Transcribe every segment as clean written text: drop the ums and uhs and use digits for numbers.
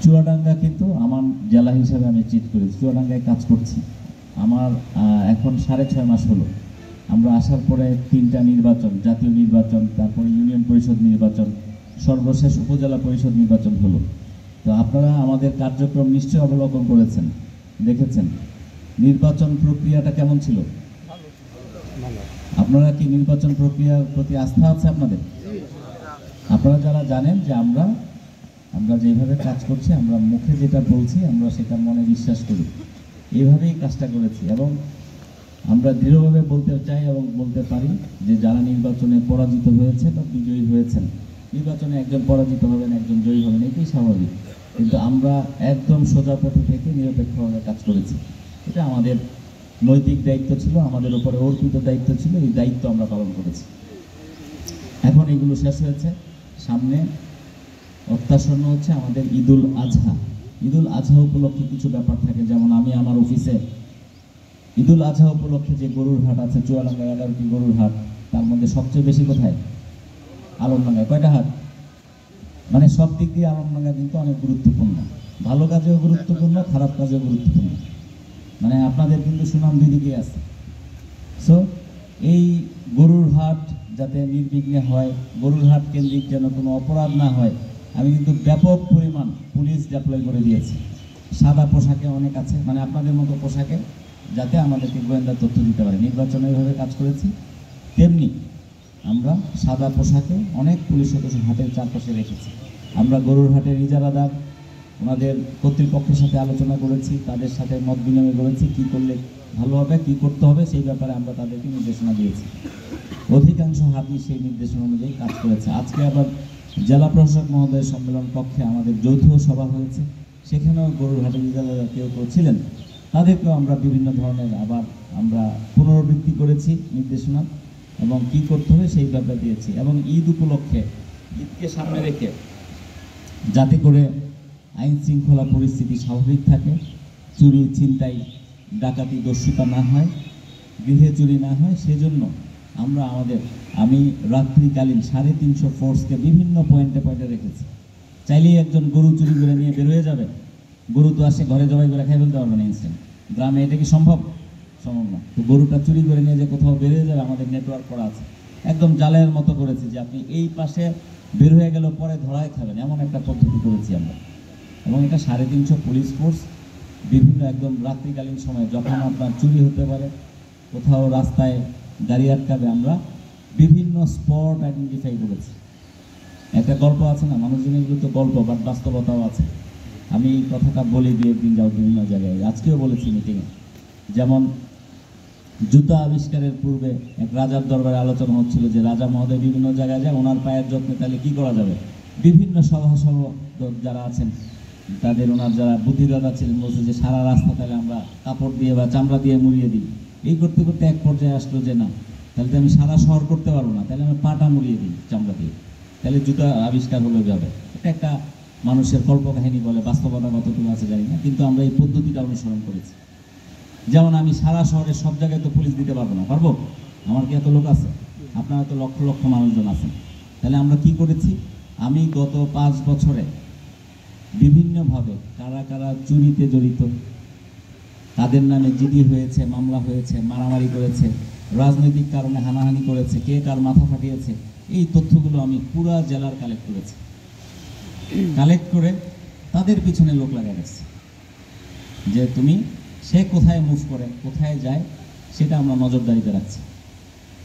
চুয়াডাঙ্গা কিন্তু আমার জেলা হিসাবে আমি চিট করেছি, চুয়াডাঙ্গায় কাজ করছি। আমার এখন 6.5 মাস হলো। আমরা আসার পরে 3টা নির্বাচন, জাতীয় নির্বাচন, তারপরে ইউনিয়ন পরিষদ নির্বাচন, সর্বশেষ উপজেলা পরিষদ নির্বাচন হলো। তো আপনারা আমাদের কার্যক্রম নিশ্চয়ই অবলোকন করেছেন, দেখেছেন নির্বাচন প্রক্রিয়াটা কেমন ছিল। আপনারা কি নির্বাচন প্রক্রিয়ার প্রতি আস্থা আছে আপনাদের? আপনারা যারা জানেন যে আমরা যেভাবে কাজ করছি, আমরা মুখে যেটা বলছি আমরা সেটা মনে বিশ্বাস করি, এইভাবেই কাজটা করেছি। এবং আমরা দৃঢ়ভাবে বলতে চাই এবং বলতে পারি যে যারা নির্বাচনে পরাজিত হয়েছে বা বিজয়ী হয়েছেন, নির্বাচনে একজন পরাজিত হবেন, একজন জয়ী হবেন, এটাই স্বাভাবিক। কিন্তু আমরা একদম সোজা পথে থেকে নিরপেক্ষভাবে কাজ করেছি। এটা আমাদের নৈতিক দায়িত্ব ছিল, আমাদের উপরে অর্পিত দায়িত্ব ছিল, এই দায়িত্ব আমরা পালন করেছি। এখন এগুলো শেষ হয়েছে, সামনে অত্যাসন্ন হচ্ছে আমাদের ঈদুল আজহা। ঈদুল আজহা উপলক্ষে কিছু ব্যাপার থাকে, যেমন আমি আমার অফিসে ঈদুল আজহা উপলক্ষে যে গরুর হাট আছে, চুয়াডাঙ্গায় 11টি গরুর হাট, তার মধ্যে সবচেয়ে বেশি কোথায়? আলমডাঙ্গায়। কয়টা হাট? মানে সব দিক দিয়ে আলমডাঙ্গা কিন্তু অনেক গুরুত্বপূর্ণ, ভালো কাজেও গুরুত্বপূর্ণ, খারাপ কাজেও গুরুত্বপূর্ণ। মানে আপনাদের কিন্তু সুনাম দুদিকে আছে। সো এই গরুর হাট যাতে নির্বিঘ্নে হয়, গরুর হাট কেন্দ্রিক যেন কোনো অপরাধ না হয়, আমি কিন্তু ব্যাপক পরিমাণ পুলিশ ডিপ্লয় করে দিয়েছি। সাদা পোশাকে অনেক আছে, মানে আপনাদের মতো পোশাকে, যাতে আমাদেরকে গোয়েন্দা তথ্য দিতে পারে। নির্বাচনে এইভাবে কাজ করেছি, তেমনি আমরা সাদা পোশাকে অনেক পুলিশ সদস্য হাটের চারপাশে রেখেছি। আমরা গরুর হাটের ইজারাদার ওনাদের কর্তৃপক্ষের সাথে আলোচনা করেছি, তাদের সাথে মত বিনিময় করেছি, কী করলে ভালো হবে, কী করতে হবে, সেই ব্যাপারে আমরা তাদেরকে নির্দেশনা দিয়েছি। অধিকাংশ হাটই সেই নির্দেশনা অনুযায়ী কাজ করেছে। আজকে আবার জেলা প্রশাসক মহোদয়ের সম্মেলন কক্ষে আমাদের যৌথ সভা হয়েছে, সেখানেও গরুর হাটের ইজারাদার কেউ ছিলেন, তাদেরকেও আমরা বিভিন্ন ধরনের আবার আমরা পুনরাবৃত্তি করেছি নির্দেশনা, এবং কি করতে হবে সেই ব্যাপারে দিয়েছি। এবং ঈদ উপলক্ষে, ঈদকে সামনে রেখে যাতে করে আইন শৃঙ্খলা পরিস্থিতি স্বাভাবিক থাকে, চুরি ছিনতাই ডাকাতি দস্যুতা না হয়, গৃহে চুরি না হয়, সেজন্য আমি রাত্রিকালীন 350 ফোর্সকে বিভিন্ন পয়েন্টে রেখেছি। চাইলেই একজন গরু চুরি করে নিয়ে বের হয়ে যাবে, গরু তো আসে ঘরে জবাই করে খাই ফেলতে পারবে না ইনস্ট্যান্ট। গ্রামে এটা কি সম্ভব? সম্ভব না। তো গরুটা চুরি করে নিয়ে যে কোথাও বের হয়ে যাবে, আমাদের নেটওয়ার্ক করা আছে, একদম জালের মতো করেছি যে আপনি এই পাশে বের হয়ে গেল পরে ধরায় খাবেন, এমন একটা পদ্ধতি করেছি আমরা। এবং এটা 350 পুলিশ ফোর্স বিভিন্ন একদম রাত্রিকালীন সময় যখন আপনার চুরি হতে পারে, কোথাও রাস্তায় গাড়ি আটকাবে, আমরা বিভিন্ন স্পট আইডেন্টিফাই করেছি। একটা গল্প আছে না, মানুষজন এগুলো তো গল্প, বাট বাস্তবতাও আছে। আমি এই কথাটা বলে দিয়ে একদিন যাও বিভিন্ন জায়গায়, আজকেও বলেছি মিটিংয়ে। যেমন জুতা আবিষ্কারের পূর্বে এক রাজার দরবারে আলোচনা হচ্ছিল যে রাজা মহোদয় বিভিন্ন জায়গায় যায়, ওনার পায়ের যত্নে তাহলে কী করা যাবে। বিভিন্ন সভাসদ যারা আছেন তাদের, ওনার যারা বুদ্ধিদাতা ছিলেন, বলছে যে সারা রাস্তা তাহলে আমরা কাপড় দিয়ে বা চামড়া দিয়ে মুড়িয়ে দিই। এই করতে করতে এক পর্যায়ে আসলো যে না, তাহলে তো আমি সারা শহর করতে পারবো না, তাহলে আমি পাটা মুড়িয়ে দিই চামড়া দিয়ে, তাহলে জুতা আবিষ্কার হলে যাবে। এটা একটা মানুষের কল্পকাহিনী বলে, বাস্তবতা কতটুকু আছে জানি না, কিন্তু আমরা এই পদ্ধতিটা অনুসরণ করেছি। যেমন আমি সারা শহরের সব জায়গায় তো পুলিশ দিতে পারবো না, পারবো? আমার কি এত লোক আছে? আপনারা তো লক্ষ লক্ষ মানুষজন আছেন। তাহলে আমরা কি করেছি, আমি গত 5 বছরে বিভিন্নভাবে কারা কারা চুরিতে জড়িত, তাদের নামে জিডি হয়েছে, মামলা হয়েছে, মারামারি করেছে, রাজনৈতিক কারণে হানাহানি করেছে, কে কার মাথা ফাটিয়েছে, এই তথ্যগুলো আমি পুরা জেলার কালেক্ট করেছি। কালেক্ট করে তাদের পিছনে লোক লাগা গেছে যে সে কোথায় মুভ করে, কোথায় যায়, সেটা আমরা নজরদারিতে রাখছি।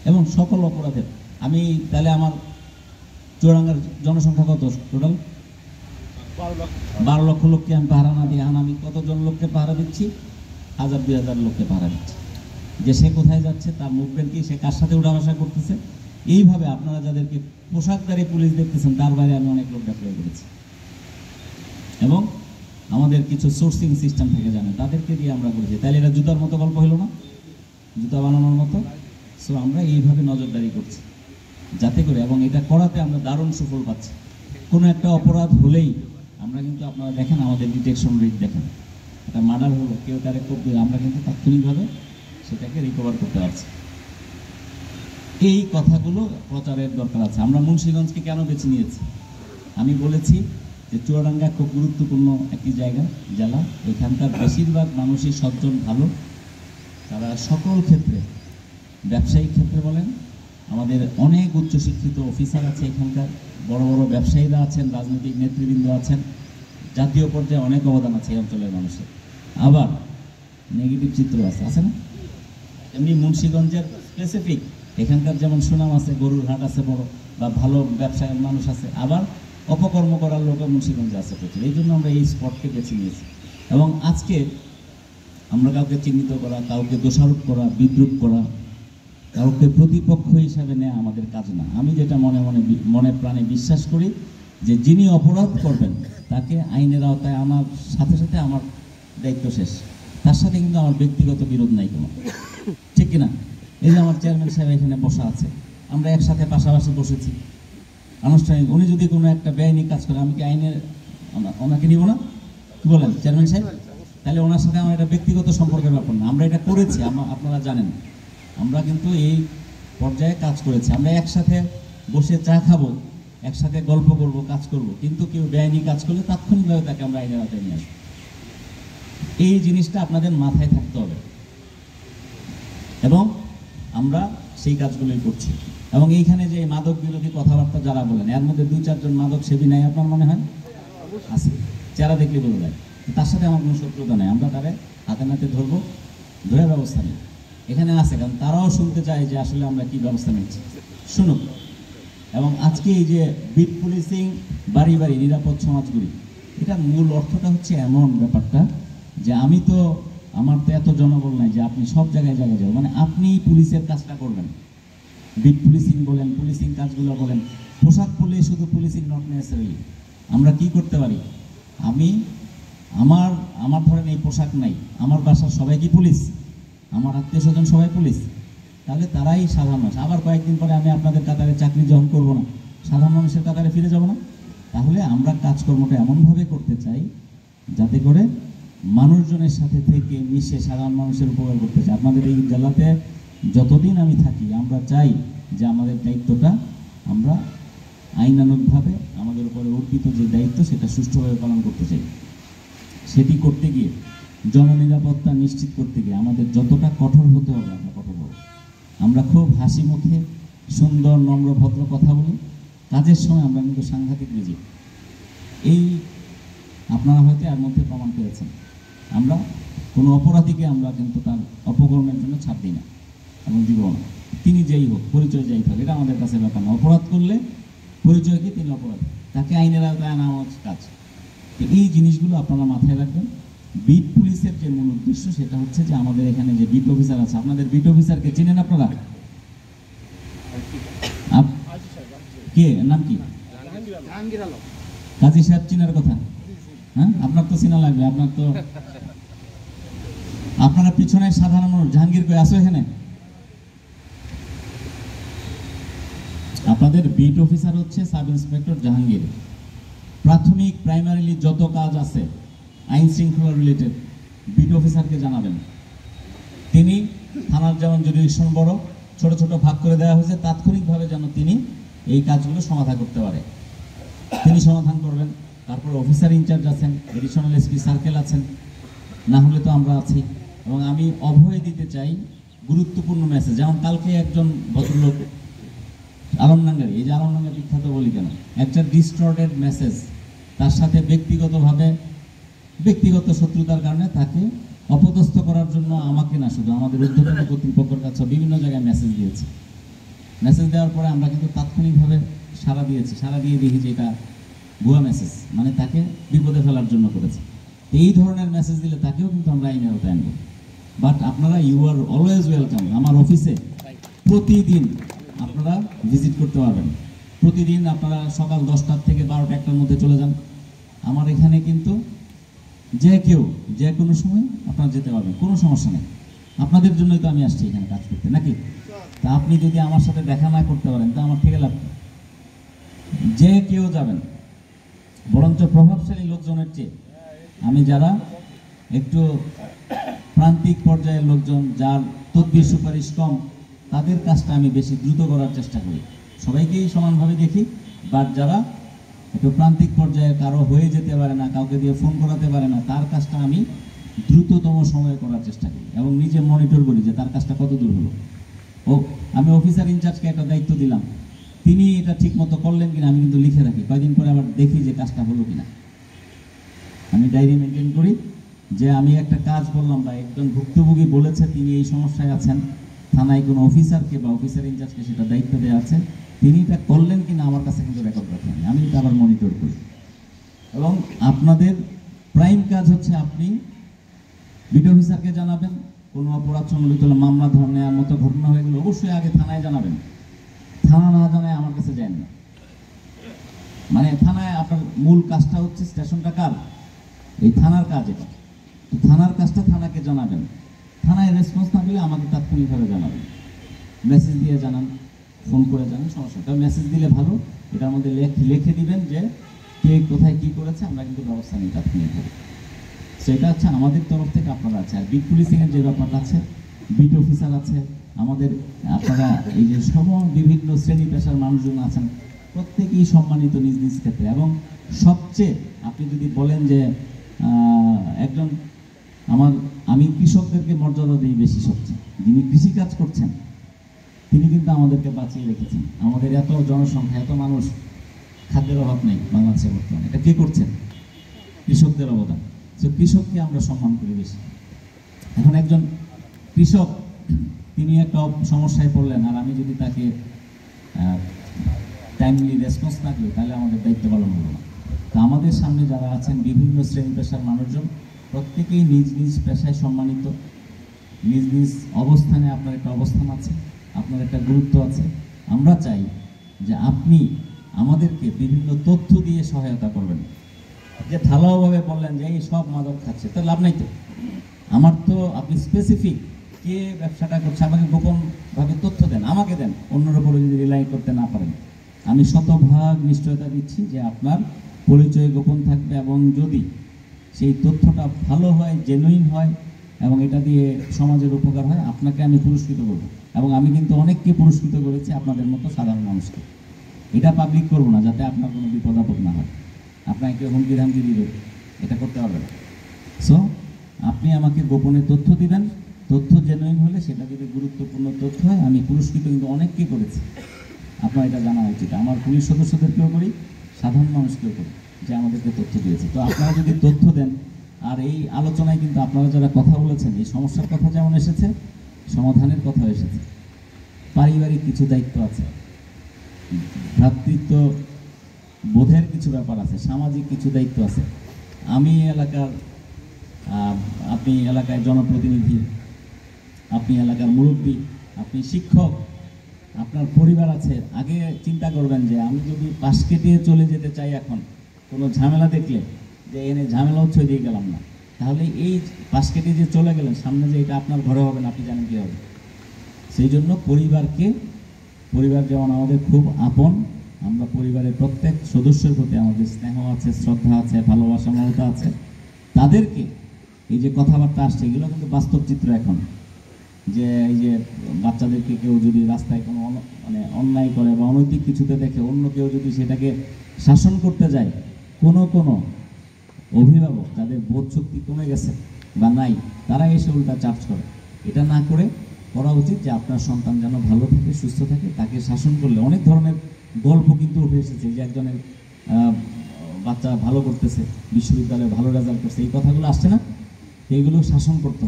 এবং সকল অপরাধের তাহলে আমার চুয়াডাঙ্গার জনসংখ্যা কত টোটাল? 12 লক্ষ লোককে আমি পাহারা না দিয়ে আমি কতজন লোককে পাহারা দিচ্ছি? 1000-2000 লোককে পাহারা দিচ্ছি, যে সে কোথায় যাচ্ছে, তার মুভমেন্ট কি, সে কার সাথে উঠাবসা করতেছে। এইভাবে আপনারা যাদেরকে পোশাকধারী পুলিশ দেখতেছেন, তার বাইরে আমি অনেক লোক ডিপ্লয় করেছি। এবং আমাদের কিছু সোর্সিং সিস্টেম থেকে জানে, তাদেরকে দিয়ে আমরা করেছি। তাহলে এটা জুতার মতো গল্প হলো না, জুতা বানানোর মতো। সো আমরা এইভাবে নজরদারি করছি যাতে করে, এবং এটা করাতে আমরা দারুণ সুফল পাচ্ছি। কোনো একটা অপরাধ হলেই আমরা কিন্তু, আপনারা দেখেন আমাদের ডিটেকশন রেট দেখেন, একটা মার্ডার হলো, কেউ তারে করবে, আমরা কিন্তু তাৎক্ষণিকভাবে সেটাকে রিকভার করতে পারছি। এই কথাগুলো প্রচারের দরকার আছে। আমরা মুন্সিগঞ্জকে কেন বেছে নিয়েছি? আমি বলেছি যে চুয়াডাঙ্গা খুব গুরুত্বপূর্ণ একটি জায়গা, জেলা। এখানকার বেশিরভাগ মানুষই সজ্জন ভালো, তারা সকল ক্ষেত্রে, ব্যবসায়িক ক্ষেত্রে বলেন, আমাদের অনেক উচ্চশিক্ষিত অফিসার আছে এখানকার, বড় বড় ব্যবসায়ীরা আছেন, রাজনৈতিক নেতৃবৃন্দ আছেন, জাতীয় পর্যায়ে অনেক অবদান আছে এই অঞ্চলের মানুষের। আবার নেগেটিভ চিত্র আছে, আছে না? এমনি মুন্সিগঞ্জের স্পেসিফিক এখানকার যেমন সুনাম আছে, গরুর হাট আছে বড়, বা ভালো ব্যবসায়ের মানুষ আছে, আবার অপকর্ম করার লোকও মুন্সিগঞ্জে আছে প্রচুর। এই জন্য আমরা এই স্পটকে বেছে নিয়েছি। এবং আজকে আমরা কাউকে চিহ্নিত করা, কাউকে দোষারোপ করা, বিদ্রুপ করা, কাউকে প্রতিপক্ষ হিসাবে নেওয়া আমাদের কাজ না। আমি যেটা মনে প্রাণে বিশ্বাস করি যে যিনি অপরাধ করবেন তাকে আইনের আওতায় আনার সাথে সাথে আমার দায়িত্ব শেষ। তার সাথে কিন্তু আমার ব্যক্তিগত বিরোধ নাই কোনো, ঠিক কিনা? এই যে আমার চেয়ারম্যান সাহেব এখানে বসা আছে, আমরা একসাথে পাশাপাশি বসেছি আনুষ্ঠানিক। উনি যদি কোনো একটা বেআইনি কাজ করে, আমি কি আইনের ওনাকে নিব না? কি বলেন চেয়ারম্যান সাহেব? তাহলে ওনার সাথে আমার একটা ব্যক্তিগত সম্পর্কের ব্যাপার না। আমরা এটা করেছি, আপনারা জানেন, আমরা কিন্তু এই পর্যায়ে কাজ করেছি। আমরা একসাথে বসে চা খাবো, একসাথে গল্প করব, কাজ করব, কিন্তু কেউ বেআইনি কাজ করলে তাৎক্ষণিকভাবে তাকে আমরা আইনের আওতায় নিয়ে আসবো। এই জিনিসটা আপনাদের মাথায় থাকতে হবে, এবং আমরা সেই কাজগুলোই করছি। এবং এইখানে যে মাদক বিরোধী কথাবার্তা যারা বলেন, এর মধ্যে 2-4 জন মাদক সেবী নাই আপনার মনে হয়? আছে, চেহারা দেখলে বোঝা যায়। তার সাথে আমার কোনো শত্রুতা নেই, আমরা তারে হাতে নাতে ধরবো, ধরে ব্যবস্থা নেই। এখানে আছে, কারণ তারাও শুনতে চায় যে আসলে আমরা কি ব্যবস্থা নিচ্ছি, শুনুক। এবং আজকে এই যে বিট পুলিশিং, বাড়ি বাড়ি নিরাপদ সমাজগুলি, এটার মূল অর্থটা হচ্ছে এমন ব্যাপারটা যে আমার তো এত জনবল নাই যে আপনি সব জায়গায় জায়গায় যাবেন, মানে আপনি পুলিশের কাজটা করবেন। বিট পুলিশিং বলেন, পুলিশিং কাজগুলো বলেন, পোশাক পরলে শুধু পুলিশিং নট নেসেসারি। আমরা কি করতে পারি? আমার ধরেন এই পোশাক নাই, আমার বাসার সবাই কি পুলিশ? আমার আত্মীয় স্বজন সবাই পুলিশ? তাহলে তারাই সাধারণ মানুষ। আবার কয়েকদিন পরে আমি আপনাদের কাতারে চাকরি যখন করবো না, সাধারণ মানুষের কাতারে ফিরে যাব না? তাহলে আমরা কাজকর্মটা এমনভাবে করতে চাই যাতে করে মানুষজনের সাথে থেকে মিশে সাধারণ মানুষের উপকার করতে চাই। আপনাদের এই জেলাতে যতদিন আমি থাকি, আমরা চাই যে আমাদের দায়িত্বটা আমরা আইনানুগভাবে আমাদের উপরে অর্পিত যে দায়িত্ব সেটা সুষ্ঠুভাবে পালন করতে চাই। সেটি করতে গিয়ে, জননিরাপত্তা নিশ্চিত করতে গিয়ে আমাদের যতটা কঠোর হতে হবে আমরা কঠোর হব। আমরা খুব হাসি মুখে সুন্দর নম্র ভদ্র কথা বলি, কাজের সময় আমরা কিন্তু সাংঘাতিক বিজি। এই আপনারা হয়তো এর মধ্যে প্রমাণ পেয়েছেন। আমরা কোনো অপরাধীকে আমরা কিন্তু তার অপকর্মের জন্য ছাড় দিই না এবং দিব না। তিনি যেই হোক, পরিচয় যাই হোক, এটা আমাদের কাছে ব্যাপার না। অপরাধ করলে পরিচয় কি তিনি অপরাধী, তাকে আইনের আওতায় আনা আমার কাজ। এই জিনিসগুলো আপনারা মাথায় রাখবেন। বিট পুলিশের যে মূল উদ্দেশ্য সেটা হচ্ছে যে আমাদের এখানে যে বিট অফিসার আছে, আপনাদের বিট অফিসারকে চিনেন আপনারা? কে, নাম কি? কাজী সাহেব চিনার কথা? হ্যাঁ, আপনার তো চিনা লাগবে। আপনারা পিছনে সাধারণ মানুষ, জাহাঙ্গীর কই আসো এখানে? আপনাদের বিট অফিসার হচ্ছে সাব ইন্সপেক্টর জাহাঙ্গীর। প্রাথমিক প্রাইমারিলি যত কাজ আছে আইন শৃঙ্খলা রিলেটেড, বিট অফিসারকে জানাবেন। তিনি থানার যেমন জুডিশন বড়, ছোট ছোট ভাগ করে দেওয়া হয়েছে, তাৎক্ষণিকভাবে যেন তিনি এই কাজগুলো সমাধান করতে পারে, তিনি সমাধান করবেন। তারপর অফিসার ইনচার্জ আছেন, এডিশনাল এসপি সার্কেল আছেন, না হলে তো আমরা আছি। এবং আমি অভয় দিতে চাই গুরুত্বপূর্ণ মেসেজ। যেমন কালকে একজন ভদ্রলোক আলমডাঙ্গারি, এই যে আলমডাঙ্গা বিখ্যাত বলি কেন, একটা ডিস্টর্টেড মেসেজ, তার সাথে ব্যক্তিগত শত্রুতার কারণে তাকে অপদস্থ করার জন্য আমাকে না, শুধু আমাদের ঊর্ধ্বতন কর্তৃপক্ষের কাছে বিভিন্ন জায়গায় মেসেজ দিয়েছে। মেসেজ দেওয়ার পরে আমরা কিন্তু তাৎক্ষণিকভাবে সাড়া দিয়েছি। সাড়া দিয়ে দেখি যে এটা ভুয়া মেসেজ, মানে তাকে বিপদে ফেলার জন্য করেছে। এই ধরনের মেসেজ দিলে তাকেও কিন্তু আমরা আইনের আওতায় আনবো। বাট আপনারা ইউ আর অলওয়েজ ওয়েলকাম। আমার অফিসে প্রতিদিন আপনারা ভিজিট করতে পারবেন। প্রতিদিন আপনারা সকাল 10টার থেকে 12টা 1টার মধ্যে চলে যান। আমার এখানে কিন্তু যে কোনো সময় আপনারা যেতে পারবেন, কোনো সমস্যা নেই। আপনাদের জন্যই তো আমি আসছি এখানে কাজ করতে, নাকি? তা আপনি যদি আমার সাথে দেখা না করতে পারেন তা আমার থেকে লাভ। যে কেউ যাবেন, বরঞ্চ প্রভাবশালী লোকজনের চেয়ে আমি যারা একটু প্রান্তিক পর্যায়ের লোকজন, যার তদবির সুপারিশ কম, তাদের কাজটা আমি বেশি দ্রুত করার চেষ্টা করি। সবাইকেই সমানভাবে দেখি, বাট যারা একটু প্রান্তিক পর্যায়ে কারো হয়ে যেতে পারে না, কাউকে দিয়ে ফোন করাতে পারে না, তার কাজটা আমি দ্রুততম সময়ে করার চেষ্টা করি এবং নিজে মনিটর করি যে তার কাজটা কত দূর হলো। ও আমি অফিসার ইনচার্জকে একটা দায়িত্ব দিলাম, তিনি এটা ঠিক মতো করলেন কিনা আমি কিন্তু লিখে রাখি, কয়েকদিন পরে আবার দেখি যে কাজটা হলো কিনা। আমি ডায়েরি মেনটেন করি যে আমি একটা কাজ বললাম বা একজন ভুক্তভোগী বলেছে তিনি এই সমস্যায় আছেন, থানায় কোনো অফিসারকে বা অফিসার ইনচার্জকে সেটা দায়িত্ব দেওয়া আছে, তিনি এটা করলেন কিনা আমার কাছে কিন্তু রেকর্ড রাখেন, আমি এটা আবার মনিটর করি। এবং আপনাদের প্রাইম কাজ হচ্ছে আপনি বিডিও অফিসারকে জানাবেন, কোনো অপরাধ সংঘটিত হলে মামলা ধরে নেওয়ার মতো ঘটনা হয়ে গেলে অবশ্যই আগে থানায় জানাবেন। থানা না জানায় আমার কাছে যায় না, মানে থানায় আপনার মূল কাজটা হচ্ছে স্টেশনটা কার, এই থানার কাজ। এটা তো থানার কাজটা থানাকে জানাবেন, থানায় রেসপন্স না পেলে আমাকে তাৎক্ষণিকভাবে জানাবেন, মেসেজ দিয়ে জানান, ফোন করে জানান, সমস্যা। তবে মেসেজ দিলে ভালো, এটার মধ্যে লিখে দিবেন যে কে কোথায় কি করেছে, আমরা কিন্তু ব্যবস্থা নিই তাৎক্ষণিকভাবে। সেটা হচ্ছে আমাদের তরফ থেকে আপনারা আছে। আর বিট পুলিশিংয়ের যে ব্যাপারটা আছে, বিট অফিসার আছে আমাদের, আপনারা এই যে বিভিন্ন শ্রেণী পেশার মানুষজন আছেন, প্রত্যেকেই সম্মানিত নিজ নিজ ক্ষেত্রে। এবং সবচেয়ে আপনি যদি বলেন যে একজন আমি কৃষকদেরকে মর্যাদা দিই বেশি, সবচেয়ে যিনি কৃষিকাজ করছেন তিনি কিন্তু আমাদেরকে বাঁচিয়ে রেখেছেন। আমাদের এত জনসংখ্যা, এত মানুষ, খাদ্যের অভাব নেই বাংলাদেশে বর্তমানে, এটা কে করছেন? কৃষকদের অবদান। তো কৃষককে আমরা সম্মান করি বেশি। এখন একজন কৃষক তিনি একটা সমস্যায় পড়লেন, আর আমি যদি তাকে টাইমলি রেসপন্স না করি তাহলে আমাদের দায়িত্ব পালন হলো না। তো আমাদের সামনে যারা আছেন বিভিন্ন শ্রেণী পেশার মানুষজন, প্রত্যেকেই নিজ নিজ পেশায় সম্মানিত, নিজ নিজ অবস্থানে আপনার একটা অবস্থান আছে, আপনার একটা গুরুত্ব আছে। আমরা চাই যে আপনি আমাদেরকে বিভিন্ন তথ্য দিয়ে সহায়তা করবেন। যে ঢালাওভাবে বললেন যে এই সব মাদক খাচ্ছে, তো লাভ নাই। তো আমার তো আপনি স্পেসিফিক কে ব্যবসাটা করছে আমাকে গোপনভাবে তথ্য দেন, আমাকে দেন, অন্যের উপরে যদি রিলাই করতে না পারেন আমি শতভাগ নিশ্চয়তা দিচ্ছি যে আপনার পরিচয় গোপন থাকবে। এবং যদি সেই তথ্যটা ভালো হয়, জেনুইন হয় এবং এটা দিয়ে সমাজের উপকার হয়, আপনাকে আমি পুরস্কৃত করব। এবং আমি কিন্তু অনেককে পুরস্কৃত করেছি আপনাদের মতো সাধারণ মানুষকে। এটা পাবলিক করবো না যাতে আপনার কোনো বিপদ আপদ না হয়, আপনাকে কেউ হুমকি ধামকি দিবে, এটা করতে পারবে না। সো আপনি আমাকে গোপনে তথ্য দিবেন, তথ্য জেনুইন হলে, সেটা যদি গুরুত্বপূর্ণ তথ্য হয়, আমি পুরস্কৃত কিন্তু অনেককে করেছি, আপনার এটা জানা উচিত। আমার পুলিশ সদস্যদেরকেও করি, সাধারণ মানুষকেও করি, যে আমাদেরকে তথ্য দিয়েছে। তো আপনারা যদি তথ্য দেন, আর এই আলোচনায় কিন্তু আপনারা যারা কথা বলেছেন, এই সমস্যার কথা যেমন এসেছে, সমাধানের কথা এসেছে, পারিবারিক কিছু দায়িত্ব আছে, ভ্রাতৃত্ব বোধের কিছু ব্যাপার আছে, সামাজিক কিছু দায়িত্ব আছে। আমি এলাকার, আপনি এলাকায় জনপ্রতিনিধি, আপনি এলাকার মুরব্বী, আপনি শিক্ষক, আপনার পরিবার আছে। আগে চিন্তা করবেন যে আমি যদি পাশ কেটিয়ে চলে যেতে চাই, এখন কোনো ঝামেলা দেখলে যে এনে ঝামেলা হচ্ছে দিয়ে গেলাম না, তাহলে এই পাশ কেটে যে চলে গেলেন, সামনে যে এটা আপনার ঘরে হবে না, আপনি জানেন কী হবে। সেই জন্য পরিবার যেমন আমাদের খুব আপন, আমরা পরিবারের প্রত্যেক সদস্যের প্রতি আমাদের স্নেহ আছে, শ্রদ্ধা আছে, ভালোবাসা, মমতা আছে। তাদেরকে এই যে কথাবার্তা আসছে, এগুলো কিন্তু বাস্তব চিত্র। এখন যে এই যে বাচ্চাদেরকে কেউ যদি রাস্তায় কোনো মানে অন্যায় করে বা অনৈতিক কিছুতে দেখে, অন্য কেউ যদি সেটাকে শাসন করতে যায়, কোনো অভিভাবক যাদের বোধ শক্তি কমে গেছে বা নাই, তারা এসে উল্টা চার্জ করে। এটা না করা উচিত যে আপনার সন্তান যেন ভালো থাকে, সুস্থ থাকে, তাকে শাসন করলে অনেক ধরনের গল্প কিন্তু উঠে এসেছে, যে একজনের বাচ্চা ভালো করতেছে, বিশ্ববিদ্যালয়ে ভালো রেজাল্ট করছে, এই কথাগুলো আসছে না? এইগুলো শাসন করতে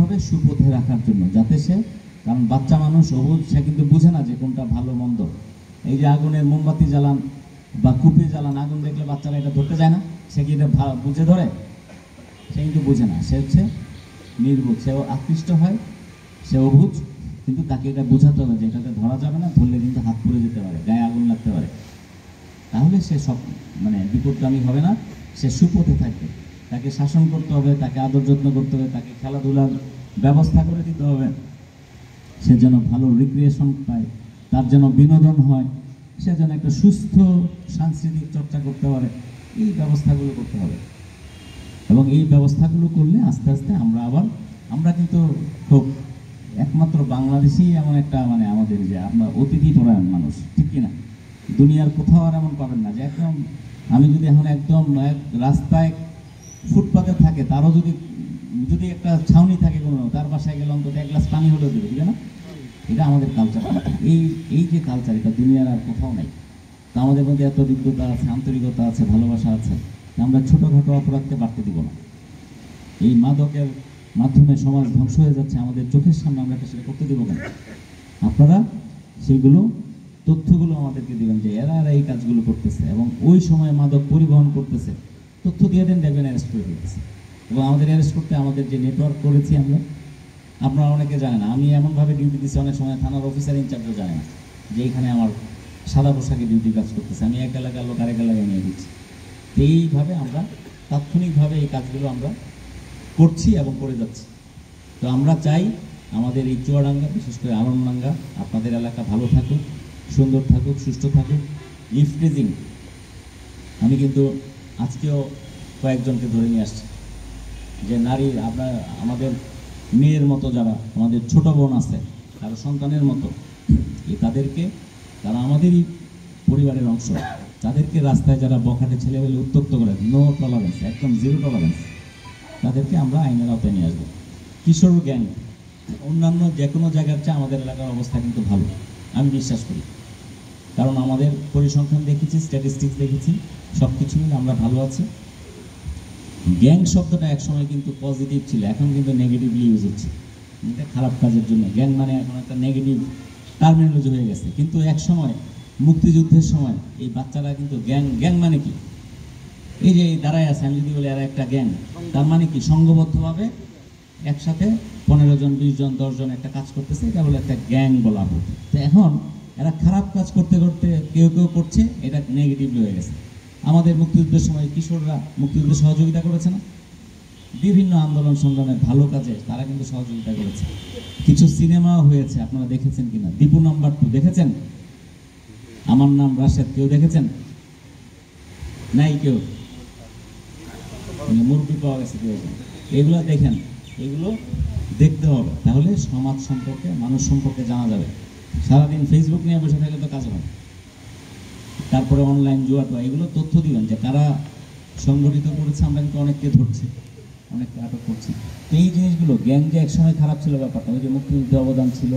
হবে সুপথে রাখার জন্য, যাতে সে, কারণ বাচ্চা মানুষ অবুঝ, সে কিন্তু বুঝে না যে কোনটা ভালো মন্দ। এই যে আগুনের মোমবাতি জ্বালান বা কুপি জ্বালান, আগুন দেখলে বাচ্চারা এটা ধরতে যায় না, সে কি এটা বুঝে ধরে? সে কিন্তু বুঝে না, সে হচ্ছে নির্বোধ, সেও আকৃষ্ট হয়, সে অবুঝ। কিন্তু তাকে এটা বোঝাতে হবে যে এটাতে ধরা যাবে না, ধরলে কিন্তু হাত পুড়ে যেতে পারে, গায়ে আগুন লাগতে পারে। তাহলে সে সব মানে বিপদগামী হবে না, সে সুপথে থাকবে। তাকে শাসন করতে হবে, তাকে আদর যত্ন করতে হবে, তাকে খেলাধুলার ব্যবস্থা করে দিতে হবে, সে যেন ভালো রিক্রিয়েশন পায়, তার যেন বিনোদন হয়, সে যেন একটা সুস্থ সাংস্কৃতিক চর্চা করতে পারে। এই ব্যবস্থাগুলো করতে হবে। এবং এই ব্যবস্থাগুলো করলে আস্তে আস্তে আমরা কিন্তু খুব একমাত্র বাংলাদেশেই এমন একটা মানে আমাদের যে আমরা অতিথি পরায়ণ মানুষ, ঠিক কিনা? দুনিয়ার কোথাও আর এমন পাবেন না যে একদম, আমি যদি এখন একদম রাস্তায় ফুটপাতে থাকে, তারও যদি যদি একটা ছাউনি থাকে কোনো, তার বাসায় গেলে অন্তত এক গ্লাস পানি হলেও দেবে, ঠিক না? এটা আমাদের কালচার। এই যে কালচার, এটা দুনিয়ার আর কোথাও নাই। তো আমাদের মধ্যে এত হৃদ্যতা আছে, আন্তরিকতা আছে, ভালোবাসা আছে, আমরা ছোটোখাটো অপরাধকে বাড়তে দিব না। এই মাদকের মাধ্যমে সমাজ ধ্বংস হয়ে যাচ্ছে আমাদের চোখের সামনে, আমরা সেটা করতে দেবো কেন? আপনারা সেইগুলো তথ্যগুলো আমাদেরকে দিবেন যে এরা এই কাজগুলো করতেছে এবং ওই সময় মাদক পরিবহন করতেছে, তথ্য দিয়ে দেন, দেখবেন অ্যারেস্ট করে দিতেছে। এবং আমাদের অ্যারেস্ট করতে আমাদের যে নেটওয়ার্ক করেছি আমরা, আপনারা অনেকে জানেন না, আমি এমনভাবে ডিউটি দিচ্ছি, অনেক সময় থানার অফিসার ইনচার্জও জানে না যে এইখানে আমার সাদা পোশাকে ডিউটি কাজ করতেছে, আমি এক এলাকার লোক আরেক এলাকায় নিয়ে দিচ্ছি। তো এইভাবে আমরা তাৎক্ষণিকভাবে এই কাজগুলো আমরা করছি এবং করে যাচ্ছি। তো আমরা চাই আমাদের এই চুয়াডাঙ্গা, বিশেষ করে আলমডাঙ্গা, আপনাদের এলাকা ভালো থাকুক, সুন্দর থাকুক, সুস্থ থাকুক। ইফটিজিং আমি কিন্তু আজকেও কয়েকজনকে ধরে নিয়ে আসছি, যে নারী আপনার আমাদের মেয়ের মতো, যারা আমাদের ছোট বোন আছে, কারো সন্তানের মতো, তাদেরকে, তারা আমাদেরই পরিবারের অংশ, তাদেরকে রাস্তায় যারা বখাটে ছেলেবেলে উত্ত্যক্ত করে, নো টলারেন্স, একদম জিরো টলারেন্স, তাদেরকে আমরা আইনের আওতায় নিয়ে আসবো। কিশোর গ্যাং অন্যান্য যে কোনো জায়গার চেয়ে আমাদের এলাকার অবস্থা কিন্তু ভালো, আমি বিশ্বাস করি। কারণ আমাদের পরিসংখ্যান দেখেছি, স্ট্যাটিস্টিক্স দেখেছি, সব কিছু মিলে আমরা ভালো আছি। গ্যাং শব্দটা একসময় কিন্তু পজিটিভ ছিল, এখন কিন্তু নেগেটিভলি ইউজ হচ্ছে, এটা খারাপ কাজের জন্য। গ্যাং মানে এখন একটা নেগেটিভ টার্মিনোলজি হয়ে গেছে। কিন্তু এক সময় মুক্তিযুদ্ধের সময় এই বাচ্চারা কিন্তু গ্যাং মানে কি, এই যে দাঁড়ায় আছে, আমি যদি বলি এরা একটা গ্যাং, তার মানে কি সংঘবদ্ধভাবে একসাথে 15 জন 20 জন 10 জন একটা কাজ করতেছে, এটা বলে একটা গ্যাং বলা হতো। তো এখন এরা খারাপ কাজ করতে করতে কেউ কেউ করছে, এটা নেগেটিভলি হয়ে গেছে। আমাদের মুক্তিযুদ্ধের সময় কিশোররা মুক্তিযুদ্ধে সহযোগিতা করেছে না, বিভিন্ন আন্দোলন সংগ্রামের ভালো কাজে তারা কিন্তু সহযোগিতা করেছে। কিছু সিনেমাও হয়েছে, আপনারা দেখেছেন কিনা? দীপু নাম্বার 2 দেখেছেন? আমার নাম রাশেদ, কেউ দেখেছেন? নাই কেউ? মুরব্বী পাওয়া গেছে কেউ? এগুলো দেখেন, এগুলো দেখতে হবে, তাহলে সমাজ সম্পর্কে, মানুষ সম্পর্কে জানা যাবে। সারাদিন ফেসবুক নিয়ে বসে থাকলে তো কাজ হবে। তারপরে অনলাইন জুয়া টোয়া, এগুলো তথ্য দিবেন যে কারা সংগঠিত করেছে। আমরা কিন্তু অনেককে ধরছি, অনেককে আটক করছি। তো এই জিনিসগুলো, গ্যাং যে একসময় খারাপ ছিল ব্যাপারটা, ওই যে মুক্তিযুদ্ধে অবদান ছিল,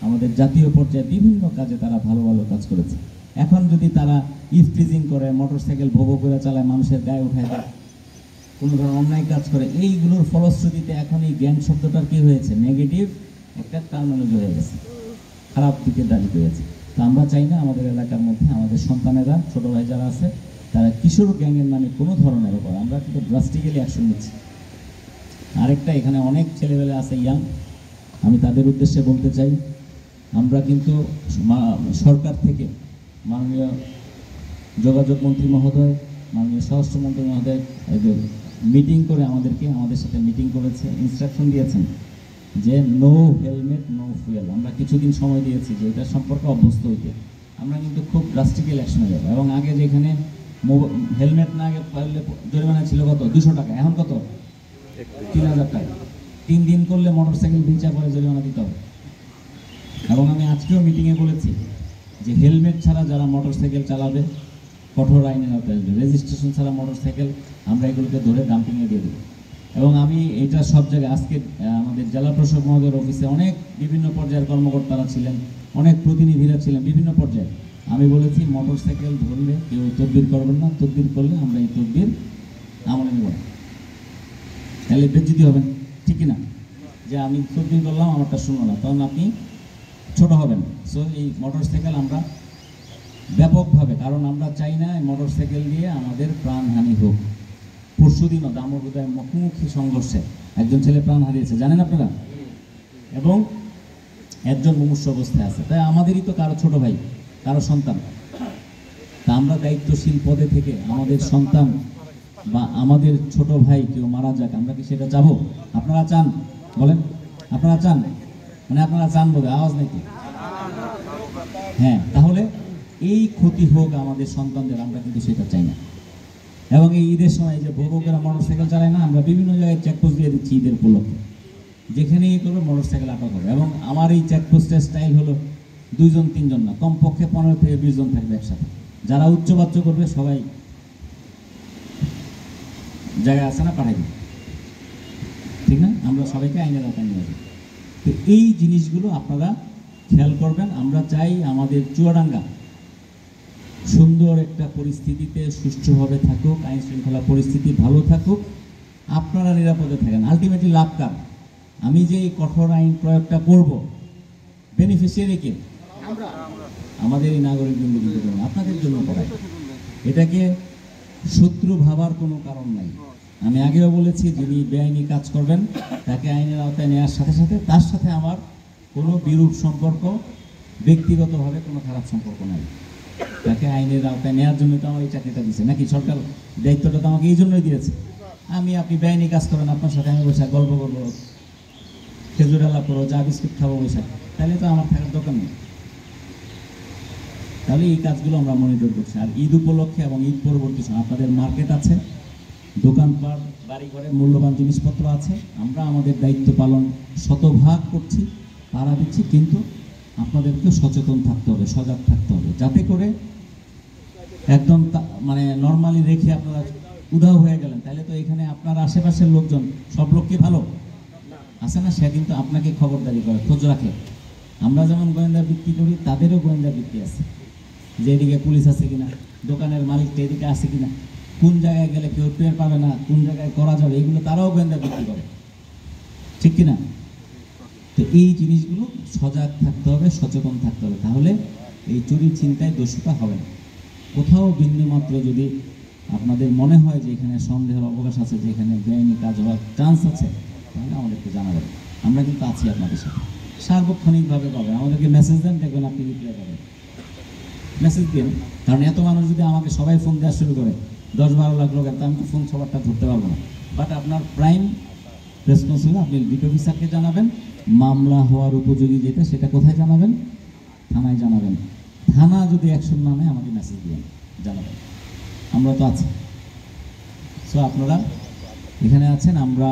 আমাদের জাতীয় পর্যায়ে বিভিন্ন কাজে তারা ভালো ভালো কাজ করেছে। এখন যদি তারা ইফটিজিং করে, মোটরসাইকেল ভোবো করে চালায়, মানুষের গায়ে উঠায় দেয়, কোনো ধরনের অন্যায় কাজ করে, এইগুলোর ফলশ্রুতিতে এখন এই গ্যাং শব্দটার কী হয়েছে, নেগেটিভ একটা টার্মিনোলজি হয়ে গেছে, খারাপ দিকে দাঁড়িয়ে হয়েছে। তো আমরা চাই না আমাদের এলাকার মধ্যে আমাদের সন্তানেরা, ছোটো ভাই যারা আছে, তারা কিশোর গ্যাংয়ের নামে কোনো ধরনের ব্যাপার, আমরা কিন্তু ড্রাস্টিক্যালি অ্যাকশন নিচ্ছি। আরেকটা, এখানে অনেক ছেলেবেলে আছে ইয়াং, আমি তাদের উদ্দেশ্যে বলতে চাই, আমরা কিন্তু সরকার থেকে মাননীয় যোগাযোগ মন্ত্রী মহোদয়, মাননীয় স্বরাষ্ট্রমন্ত্রী মহোদয় মিটিং করে আমাদের সাথে মিটিং করেছে, ইনস্ট্রাকশন দিয়েছেন যে নো হেলমেট নো ফুয়েল। আমরা কিছুদিন সময় দিয়েছি যে এটা সম্পর্কে অভ্যস্ত হইতে। আমরা কিন্তু খুব ড্রাস্টিক্যাল অ্যাকশনে যাবো। এবং আগে যেখানে হেলমেট না পারলে জরিমানা ছিল কত, 200 টাকা, এখন কত, 3000 টাকা। 3 দিন করলে মোটরসাইকেল ভিঞ্চা করে জরিমানা দিতে হবে। এবং আমি আজকেও মিটিংয়ে বলেছি যে হেলমেট ছাড়া যারা মোটরসাইকেল চালাবে কঠোর আইনের আওতায় আসবে। রেজিস্ট্রেশন ছাড়া মোটরসাইকেল আমরা এগুলোকে ধরে ডাম্পিংয়ে দিয়ে দেবো। এবং আমি এটা সব জায়গায়, আজকে আমাদের জেলা প্রশাসক মহোদয়ের অফিসে অনেক বিভিন্ন পর্যায়ের কর্মকর্তারা ছিলেন, অনেক প্রতিনিধিরা ছিলেন বিভিন্ন পর্যায়ে। আমি বলেছি মোটরসাইকেল ধরলে কেউ তদবির করবেন না, তদবির করলে আমরা এই তদবির আমলে নেব না, তাহলে বেজ্জিতি হবেন, ঠিক না? যে আমি তদবির করলাম, আমারটা শুনবো না, তখন আপনি ছোট হবেন। সো এই মোটরসাইকেল আমরা ব্যাপকভাবে, কারণ আমরা চাই না মোটরসাইকেল দিয়ে আমাদের প্রাণহানি হোক। পরশুদিনও দামোদরদায় মুখোমুখি সংঘর্ষে একজন ছেলে প্রাণ হারিয়েছে, জানেন আপনারা? এবং একজন মুমূর্ষু অবস্থায় আছে। তাই আমাদেরই তো কারো ছোট ভাই, কারো সন্তান। তা আমরা দায়িত্বশীল পদে থেকে আমাদের সন্তান বা আমাদের ছোট ভাই কেউ মারা যাক, আমরা কি সেটা চাবো? আপনারা চান? বলেন, আপনারা চান? মানে আপনারা চান বলে আওয়াজ নাকি? হ্যাঁ, তাহলে এই ক্ষতি হোক আমাদের সন্তানদের, আমরা কিন্তু সেটা চাই না। এবং এই ঈদের সময় যে বউরা মোটরসাইকেল চালায় না, আমরা বিভিন্ন জায়গায় চেকপোস্ট দিয়ে দিচ্ছি ঈদের উপলক্ষে, যেখানেই করবে মোটরসাইকেল আটক হবে। এবং আমার এই চেকপোস্টের স্টাইল হলো 2 জন 3 জন না, কমপক্ষে 15 থেকে 20 জন থাকবে একসাথে। যারা উচ্চবাচ্য করবে সবাই জায়গায় আছে না, পাঠাই দিই, ঠিক না? আমরা সবাইকে আইনের আওতায় নিয়ে আসি। তো এই জিনিসগুলো আপনারা খেয়াল করবেন। আমরা চাই আমাদের চুয়াডাঙ্গা সুন্দর একটা পরিস্থিতিতে সুষ্ঠুভাবে থাকুক, আইন শৃঙ্খলা পরিস্থিতি ভালো থাকুক, আপনারা নিরাপদে থাকেন। আলটিমেটলি লাভ কার? আমি যে এই কঠোর আইন প্রয়োগটা করব, বেনিফিশিয়ারি কে? আমাদের এই নাগরিক বৃন্দ কিন্তু আপনাদের জন্য করায়। এটাকে শত্রু ভাবার কোনো কারণ নাই। আমি আগেও বলেছি, যিনি বেআইনি কাজ করবেন তাকে আইনের আওতায় নেওয়ার সাথে সাথে তার সাথে আমার কোনো বিরূপ সম্পর্ক, ব্যক্তিগতভাবে কোনো খারাপ সম্পর্ক নাই। তাকে আইনের আওতায় নেওয়ার জন্য তো আমার এই চাকরিটা দিচ্ছে, নাকি সরকার দায়িত্বটা তো আমাকে এই জন্যই দিয়েছে। আপনি বেআইনি কাজ করেন, আপনার সাথে আমি বসে গল্প করবো, খেজুর আলাপ করবো, চা বিস্কুট খাবো বসে, তাহলে তো আমার থাকার দরকার নেই। তাহলে এই কাজগুলো আমরা মনিটর করছি। আর ঈদ উপলক্ষে এবং ঈদ পরবর্তী সময় আপনাদের মার্কেট আছে, দোকানপাট, বাড়িঘরের মূল্যবান জিনিসপত্র আছে। আমরা আমাদের দায়িত্ব পালন শতভাগ করছি, পাড়া দিচ্ছি, কিন্তু আপনাদেরকে সচেতন থাকতে হবে, সজাগ থাকতে হবে, যাতে করে একদম মানে নর্মালি রেখে আপনারা উধাও হয়ে গেলেন, তাহলে তো এখানে আপনার আশেপাশের লোকজন সব লোক কি ভালো আছে না? সে কিন্তু আপনাকে খবরদারি করে, খোঁজ রাখে। আমরা যেমন গোয়েন্দা বৃত্তি করি, তাদেরও গোয়েন্দা বৃত্তি আছে, যে এদিকে পুলিশ আছে কিনা, দোকানের মালিকটা এদিকে আছে কিনা, কোন জায়গায় গেলে কেউ টের পাবে না, কোন জায়গায় করা যাবে, এগুলো তারাও গোয়েন্দা বৃত্তি করে, ঠিক কিনা? তো এই জিনিসগুলো সজাগ থাকতে হবে, সচেতন থাকতে হবে, তাহলে এই চুরি চিন্তায় দোষটা হবে না। কোথাও বিন্দুমাত্র যদি আপনাদের মনে হয় যে এখানে সন্দেহের অবকাশ আছে, যে এখানে বেআইনি কাজ হওয়ার চান্স আছে, তাহলে আমাদেরকে জানাবেন। আমরা কিন্তু আছি আপনাদের সাথে, সার্বক্ষণিকভাবে পাবেন। আমাদেরকে মেসেজ দেন, দেখবেন আপনি রিপ্লাই পাবেন। মেসেজ দিন, কারণ এত মানুষ যদি আমাকে সবাই ফোন দেওয়া শুরু করে, 10-12 লাখ লোকের, তা আমি তো ফোন সবারটা ধরতে পারবো না। বাট আপনার প্রাইম রেসপন্সিবল, আপনি ডিপি অফিসারকে জানাবেন। মামলা হওয়ার উপযোগী যেটা, সেটা কোথায় জানাবেন? থানায় জানাবেন। থানা যদি অ্যাকশন না নেয়, আমাকে মেসেজ দিবেন, জানাবেন। আমরা তো আছি। সো আপনারা এখানে আছেন, আমরা